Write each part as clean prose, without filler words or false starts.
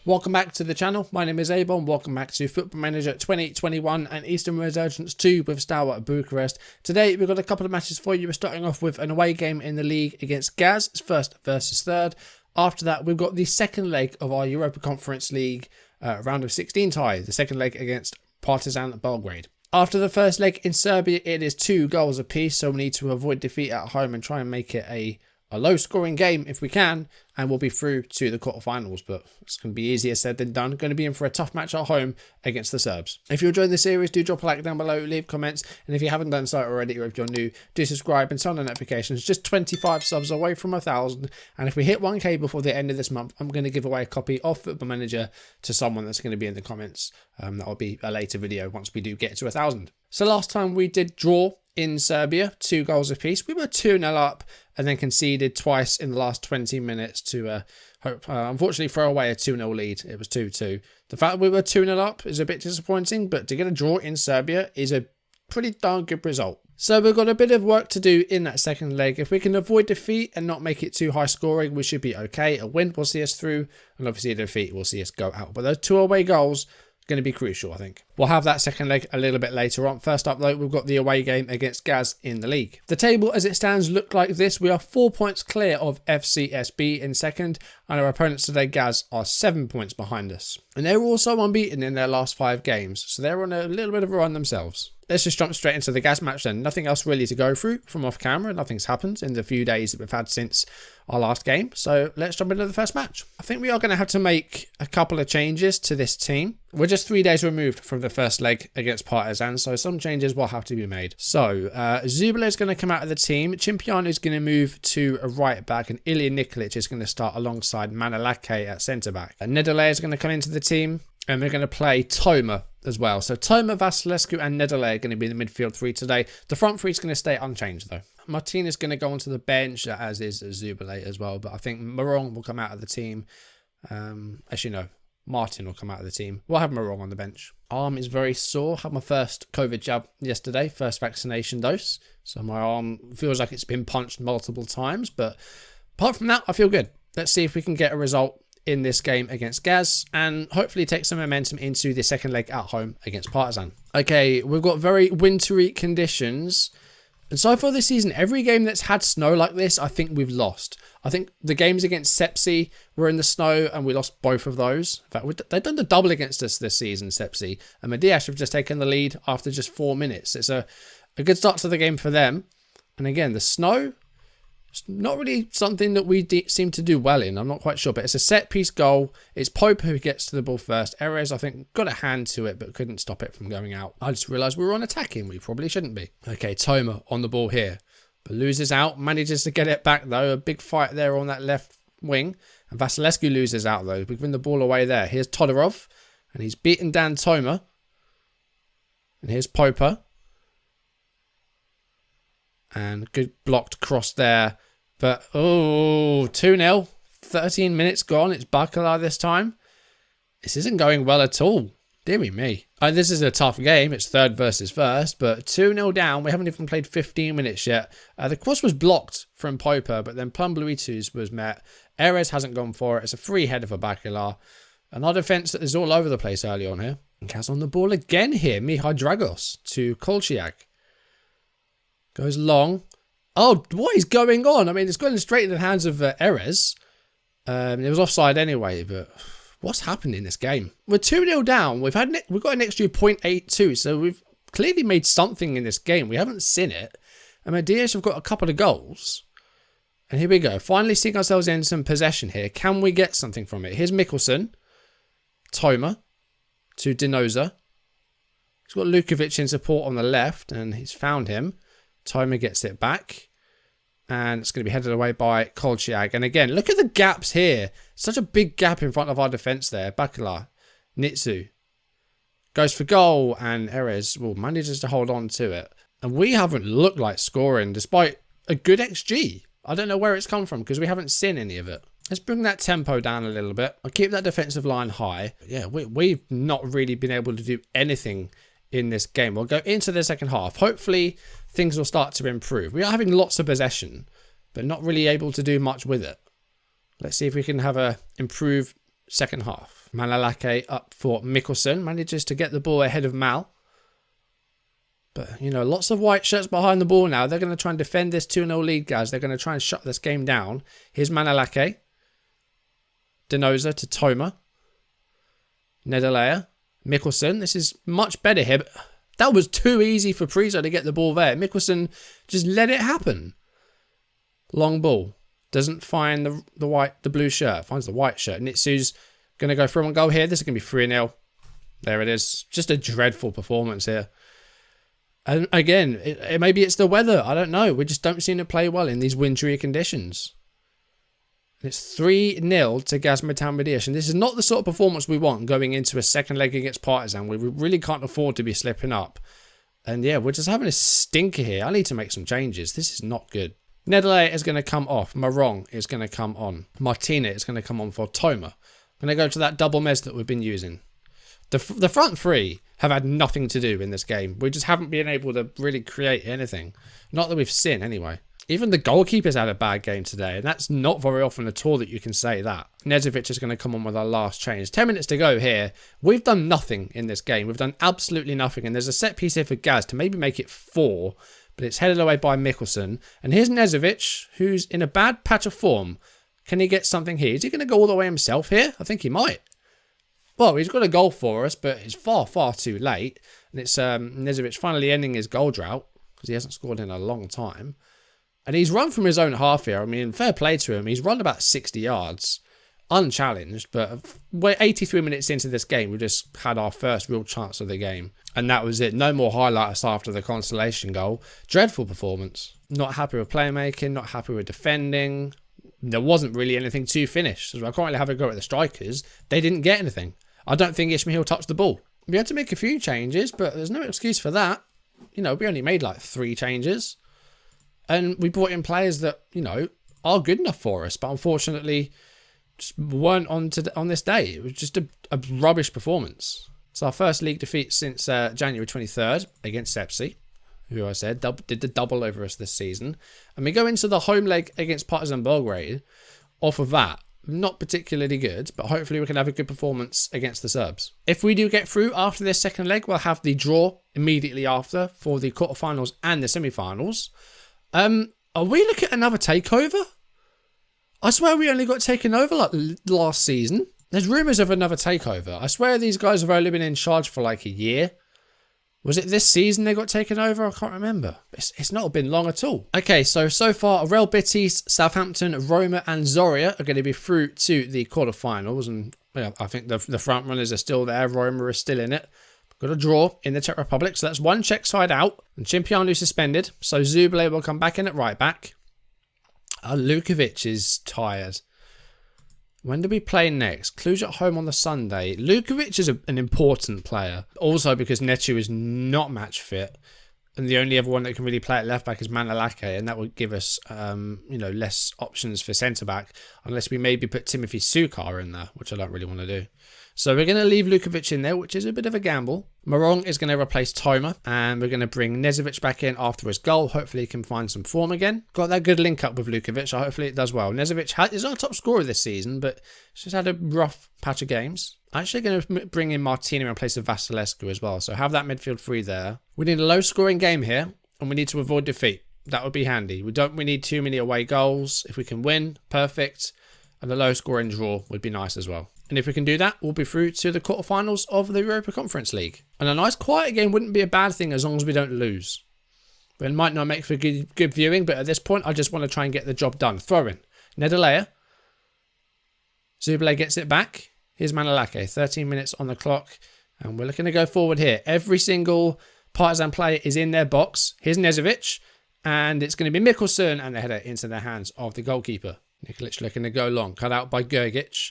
Welcome back to the channel. My name is a-bomb. Welcome back to Football Manager 2021 and Eastern Resurgence 2 with Steaua Bucharest. Today we've got a couple of matches for you. We're starting off with an away game in the league against Gaz. It's first versus third. After that we've got the second leg of our Europa Conference League round of 16 tie. The second leg against Partizan Belgrade. After the first leg in Serbia, it is 2 goals apiece, so we need to avoid defeat at home and try and make it a low scoring game if we can, and we'll be through to the quarterfinals, but it's going to be easier said than done. Going to be in for a tough match at home against the Serbs. If you're enjoying the series, do drop a like down below, leave comments, and if you haven't done so already, or if you're new, do subscribe and turn on notifications. Just 25 subs away from 1,000, and if we hit 1k before the end of this month, I'm going to give away a copy of Football Manager to someone that's going to be in the comments. That will be a later video once we do get to 1,000. So last time we did draw in Serbia, 2 goals apiece. We were 2-0 up and then conceded twice in the last 20 minutes to unfortunately throw away a 2-0 lead. It was 2-2. The fact that we were 2-0 up is a bit disappointing, but to get a draw in Serbia is a pretty darn good result. So we've got a bit of work to do in that second leg. If we can avoid defeat and not make it too high scoring, we should be okay. A win will see us through, and obviously a defeat will see us go out. But those 2 away goals going to be crucial, I think. We'll have that second leg a little bit later on. First up though, we've got the away game against Gaz in the league. The table as it stands look like this. We are 4 points clear of FCSB in second, and our opponents today, Gaz, are 7 points behind us. And they're also unbeaten in their last 5 games, so they're on a little bit of a run themselves. Let's just jump straight into the Gaz match then. Nothing else really to go through from off camera. Nothing's happened in the few days that we've had since our last game. So let's jump into the first match. I think we are going to have to make a couple of changes to this team. We're just 3 days removed from the first leg against Partizan, so some changes will have to be made. So Zubile is going to come out of the team. Cimpiano is going to move to a right back, and Ilya Nikolic is going to start alongside Manolake at centre back. Nedele is going to come into the team. And we're going to play Toma as well. So Toma, Vasilescu and Nedele are going to be the midfield 3 today. The front 3 is going to stay unchanged though. Martin is going to go onto the bench, as is Zubile as well. But I think Morong will come out of the team. Actually, no. Martin will come out of the team. We'll have Morong on the bench. Arm is very sore. Had my first COVID jab yesterday. First vaccination dose. So my arm feels like it's been punched multiple times. But apart from that, I feel good. Let's see if we can get a result in this game against Gaz and hopefully take some momentum into the second leg at home against Partizan. Okay, we've got very wintry conditions. And so far this season, every game that's had snow like this, I think we've lost. I think the games against CSA were in the snow and we lost both of those. In fact, they've done the double against us this season, CSA. And Mediash have just taken the lead after just 4 minutes. It's a good start to the game for them. And again, the snow, it's not really something that we seem to do well in. I'm not quite sure, but it's a set-piece goal. It's Pope who gets to the ball first. Erez, I think, got a hand to it, but couldn't stop it from going out. I just realised we were on attacking. We probably shouldn't be. Okay, Toma on the ball here, but loses out. Manages to get it back, though. A big fight there on that left wing. And Vasilescu loses out, though. We've given the ball away there. Here's Todorov, and he's beaten down Toma. And here's Popa. And good blocked cross there. But, oh, 2-0. 13 minutes gone. It's Bacala this time. This isn't going well at all. Deary me. This is a tough game. It's third versus first. But 2-0 down. We haven't even played 15 minutes yet. The cross was blocked from Popa. But then Plumbluitus was met. Erez hasn't gone for it. It's a free header for Bacala. And our defence is all over the place early on here. And Kaz on the ball again here. Mihai Dragos to Kolchiak. Goes long. Oh, what is going on? I mean, it's going straight in the hands of Erez. It was offside anyway, but what's happened in this game? We're 2-0 down. We've got an XG 0.82, so we've clearly made something in this game. We haven't seen it. And Mediash have got a couple of goals. And here we go. Finally seeing ourselves in some possession here. Can we get something from it? Here's Mikkelsen. Toma to Dinoza. He's got Lukovic in support on the left, and he's found him. Toma gets it back. And it's going to be headed away by Kolchiak. And again, look at the gaps here. Such a big gap in front of our defence there. Bacala. Nitsu. Goes for goal. And Erez manages to hold on to it. And we haven't looked like scoring despite a good XG. I don't know where it's come from because we haven't seen any of it. Let's bring that tempo down a little bit. I'll keep that defensive line high. Yeah, we've not really been able to do anything in this game. We'll go into the second half. Hopefully things will start to improve. We are having lots of possession, but not really able to do much with it. Let's see if we can have a improved second half. Manalake up for Mikkelsen. Manages to get the ball ahead of Mal. But, you know, lots of white shirts behind the ball now. They're going to try and defend this 2-0 lead, guys. They're going to try and shut this game down. Here's Manalake. Denoza to Toma. Nederlayer. Mikkelsen. This is much better here. But that was too easy for Priso to get the ball there. Mikkelsen just let it happen. Long ball. Doesn't find the blue shirt. Finds the white shirt. Nitsu's going to go for one goal here. This is going to be 3-0. There it is. Just a dreadful performance here. And again, maybe it's the weather. I don't know. We just don't seem to play well in these wintry conditions. It's 3-0 to Gazmetan Mediash. And this is not the sort of performance we want going into a second leg against Partizan. We really can't afford to be slipping up. And yeah, we're just having a stinker here. I need to make some changes. This is not good. Nederlander is going to come off. Marong is going to come on. Martina is going to come on for Toma. I'm going to go to that double mez that we've been using. The front three have had nothing to do in this game. We just haven't been able to really create anything. Not that we've seen anyway. Even the goalkeeper's had a bad game today, and that's not very often at all that you can say that. Nezovic is going to come on with our last change. 10 minutes to go here. We've done nothing in this game. We've done absolutely nothing, and there's a set piece here for Gaz to maybe make it 4, but it's headed away by Mikkelsen. And here's Nezovic, who's in a bad patch of form. Can he get something here? Is he going to go all the way himself here? I think he might. Well, he's got a goal for us, but it's far, far too late. And it's Nezovic finally ending his goal drought, because he hasn't scored in a long time. And he's run from his own half here. I mean, fair play to him. He's run about 60 yards, unchallenged. But we're 83 minutes into this game. We just had our first real chance of the game. And that was it. No more highlights after the consolation goal. Dreadful performance. Not happy with playmaking, not happy with defending. There wasn't really anything to finish. So I can't really have a go at the strikers. They didn't get anything. I don't think Ismail touched the ball. We had to make a few changes, but there's no excuse for that. You know, we only made like 3 changes. And we brought in players that, you know, are good enough for us. But unfortunately, just weren't on this day. It was just a rubbish performance. It's our first league defeat since January 23rd against Sepsi, who I said did the double over us this season. And we go into the home leg against Partizan Belgrade off of that. Not particularly good, but hopefully we can have a good performance against the Serbs. If we do get through after this second leg, we'll have the draw immediately after for the quarterfinals and the semi-finals. Are we looking at another takeover? I swear we only got taken over like last season. There's rumours of another takeover. I swear these guys have only been in charge for like a year. Was it this season they got taken over? I can't remember. It's not been long at all. Okay, so far, Real Betis, Southampton, Roma and Zoria are going to be through to the quarterfinals. And yeah, I think the front runners are still there. Roma is still in it. Got a draw in the Czech Republic. So that's one Czech side out. And Cimpianu suspended. So Zubile will come back in at right back. Lukovic is tired. When do we play next? Cluj at home on the Sunday. Lukovic is an important player. Also because Netu is not match fit. And the only other one that can really play at left back is Manalake. And that would give us less options for centre back. Unless we maybe put Timothy Sukar in there, which I don't really want to do. So we're going to leave Lukovic in there, which is a bit of a gamble. Marong is going to replace Toma. And we're going to bring Nezovic back in after his goal. Hopefully he can find some form again. Got that good link up with Lukovic, so hopefully it does well. Nezovic is our top scorer this season, but he's just had a rough patch of games. Actually going to bring in Martina in place of Vasilescu as well. So have that midfield free there. We need a low scoring game here, and we need to avoid defeat. That would be handy. We need too many away goals. If we can win, perfect. And a low scoring draw would be nice as well. And if we can do that, we'll be through to the quarterfinals of the Europa Conference League. And a nice quiet game wouldn't be a bad thing as long as we don't lose. It might not make for good viewing, but at this point, I just want to try and get the job done. Throw in. Nederlander. Zubile gets it back. Here's Manalake. 13 minutes on the clock. And we're looking to go forward here. Every single Partizan player is in their box. Here's Nezovic. And it's going to be Mikkelsen and the header into the hands of the goalkeeper. Nikolic looking to go long. Cut out by Gergic.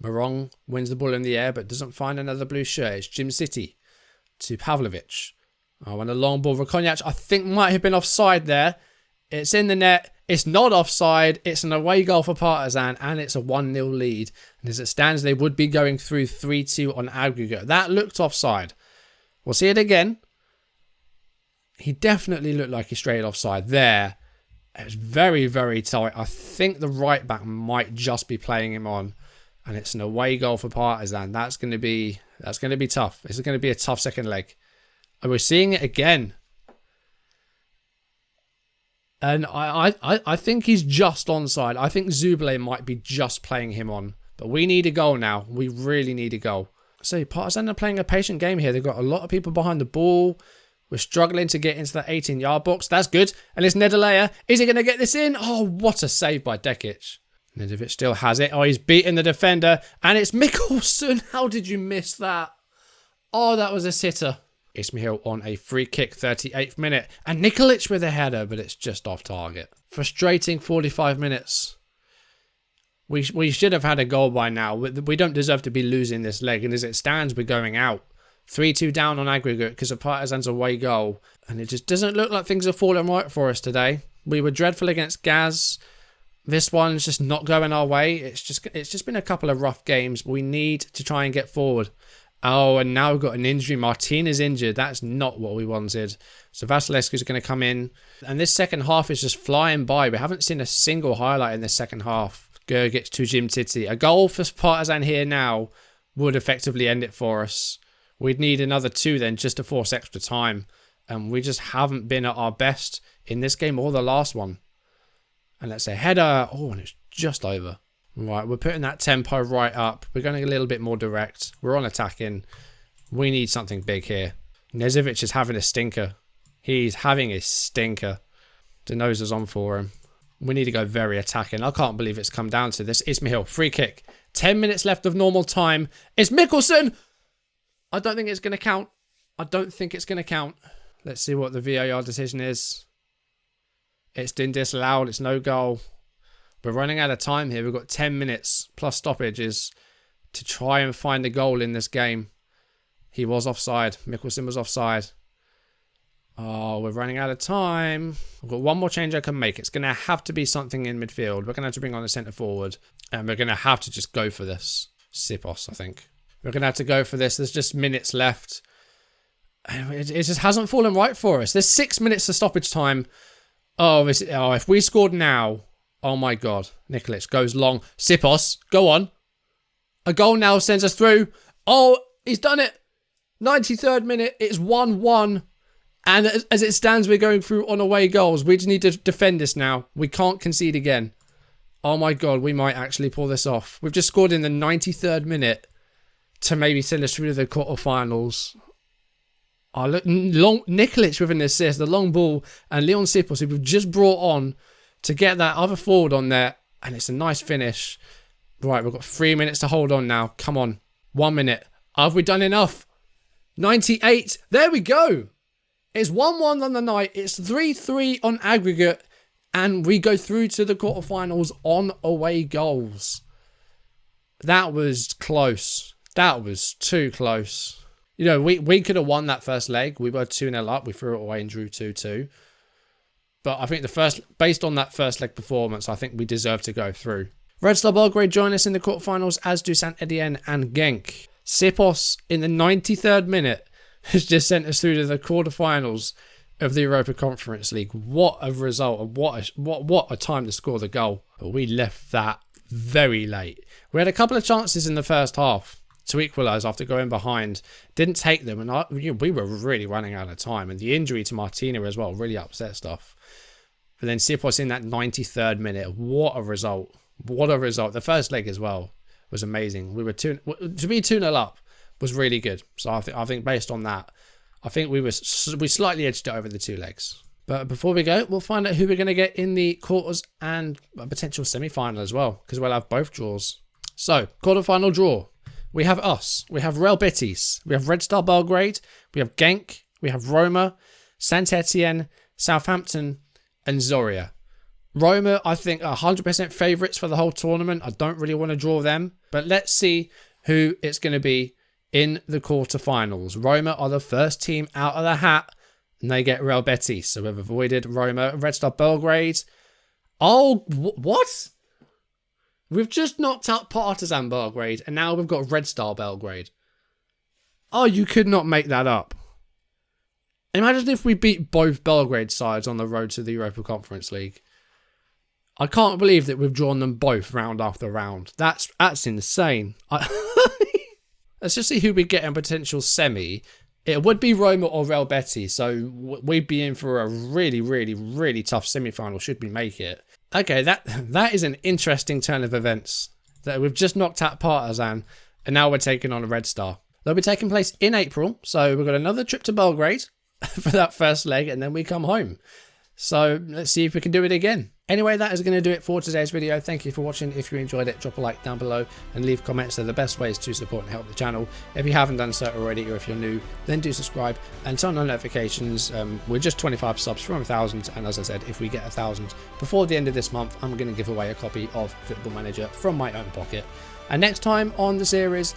Marong wins the ball in the air but doesn't find another blue shirt. It's Jim City to Pavlovic. Oh, and a long ball for Konyac. I think might have been offside there. It's in the net. It's not offside. It's an away goal for Partizan and it's a 1-0 lead. And as it stands, they would be going through 3-2 on aggregate. That looked offside. We'll see it again. He definitely looked like he strayed offside there. It was very, very tight. I think the right back might just be playing him on. And it's an away goal for Partizan. That's going to be tough. This is going to be a tough second leg. And we're seeing it again. And I think he's just onside. I think Zubile might be just playing him on. But we need a goal now. We really need a goal. So Partizan are playing a patient game here. They've got a lot of people behind the ball. We're struggling to get into the 18-yard box. That's good. And it's Nedeleya. Is he going to get this in? Oh, what a save by Dekic. Nedovic still has it. Oh, he's beaten the defender. And it's Mikkelsen. How did you miss that? Oh, that was a sitter. Ismail on a free kick, 38th minute. And Nikolic with a header, but it's just off target. Frustrating 45 minutes. We should have had a goal by now. We don't deserve to be losing this leg. And as it stands, we're going out. 3-2 down on aggregate because of Partizan's away goal. And it just doesn't look like things are falling right for us today. We were dreadful against Gaz. This one's just not going our way. It's just been a couple of rough games. We need to try and get forward. Oh, and now we've got an injury. Martin is injured. That's not what we wanted. So Vasilescu's going to come in. And this second half is just flying by. We haven't seen a single highlight in this second half. Gergic to Jim Titi. A goal for Partizan here now would effectively end it for us. We'd need another 2 then just to force extra time. And we just haven't been at our best in this game or the last one. And let's say header. Oh, and it's just over. Right, we're putting that tempo right up. We're going a little bit more direct. We're on attacking. We need something big here. Nezovic is having a stinker. He's having a stinker. Denosa's on for him. We need to go very attacking. I can't believe it's come down to this. Ismail, free kick. 10 minutes left of normal time. It's Mikkelsen! I don't think it's going to count. I don't think it's going to count. Let's see what the VAR decision is. It's been disallowed. It's no goal. We're running out of time here. We've got 10 minutes plus stoppages to try and find a goal in this game. He was offside. Mikkelsen was offside. Oh, we're running out of time. I've got one more change I can make. It's going to have to be something in midfield. We're going to have to bring on a centre forward. And we're going to have to just go for this. Sipos, I think. We're going to have to go for this. There's just minutes left. It just hasn't fallen right for us. There's 6 minutes of stoppage time. Oh, if we scored now... Oh my God. Nikolic goes long. Sipos, go on. A goal now sends us through. Oh, he's done it. 93rd minute. It's 1-1. And as it stands, we're going through on away goals. We just need to defend this now. We can't concede again. Oh my God, we might actually pull this off. We've just scored in the 93rd minute to maybe send us through to the quarterfinals. Oh, look, Nikolic with an assist, the long ball, and Leon Sipos, who we've just brought on to get that other forward on there. And it's a nice finish. Right, we've got 3 minutes to hold on now. Come on. 1 minute. Have we done enough? 98. There we go. It's 1-1 on the night. It's 3-3 on aggregate. And we go through to the quarterfinals on away goals. That was close. That was too close. You know, we could have won that first leg. We were 2-0 up. We threw it away and drew 2-2. But I think based on that first leg performance, I think we deserve to go through. Red Star Belgrade join us in the quarterfinals, as do Saint Etienne and Genk. Sipos in the 93rd minute has just sent us through to the quarterfinals of the Europa Conference League. What a result, and what a time to score the goal. But we left that very late. We had a couple of chances in the first half to equalise after going behind. Didn't take them, and we were really running out of time. And the injury to Martina as well really upset stuff. But then Sipos in that 93rd minute. What a result. What a result. The first leg as well was amazing. We were to be 2-0 up was really good. So I think based on that, I think we slightly edged it over the 2 legs. But before we go, we'll find out who we're going to get in the quarters and a potential semi-final as well, because we'll have both draws. So, quarter-final draw. We have us. We have Real Betis. We have Red Star Belgrade. We have Genk. We have Roma, Saint Etienne, Southampton, and Zorya. Roma, I think, are 100% favourites for the whole tournament. I don't really want to draw them. But let's see who it's going to be in the quarterfinals. Roma are the first team out of the hat, and they get Real Betis. So we've avoided Roma. Red Star Belgrade. Oh, what? We've just knocked out Partizan Belgrade, and now we've got Red Star Belgrade. Oh, you could not make that up. Imagine if we beat both Belgrade sides on the road to the Europa Conference League. I can't believe that we've drawn them both round after round. That's insane. Let's just see who we get in potential semi. It would be Roma or Real Betis, so we'd be in for a really, really, really tough semi-final should we make it. Okay, that is an interesting turn of events. That we've just knocked out Partizan, and now we're taking on a Red Star. They'll be taking place in April, so we've got another trip to Belgrade for that first leg, and then we come home. So let's see if we can do it again. Anyway, that is going to do it for today's video. Thank you for watching. If you enjoyed it, drop a like down below and leave comments. They're the best ways to support and help the channel. If you haven't done so already, or if you're new, then do subscribe and turn on notifications. We're just 25 subs from 1,000, and as I said, if we get 1,000 before the end of this month, I'm going to give away a copy of Football Manager from my own pocket. And next time on the series,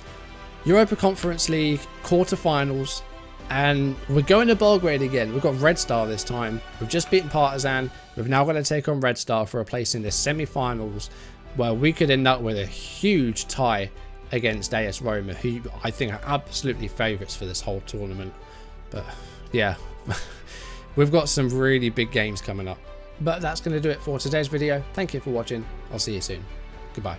Europa Conference League quarterfinals. And we're going to Belgrade again. We've got Red Star this time. We've just beaten Partizan. We've now got to take on Red Star for a place in the semi-finals, where we could end up with a huge tie against AS Roma, who I think are absolutely favourites for this whole tournament. But yeah, we've got some really big games coming up. But that's going to do it for today's video. Thank you for watching. I'll see you soon. Goodbye.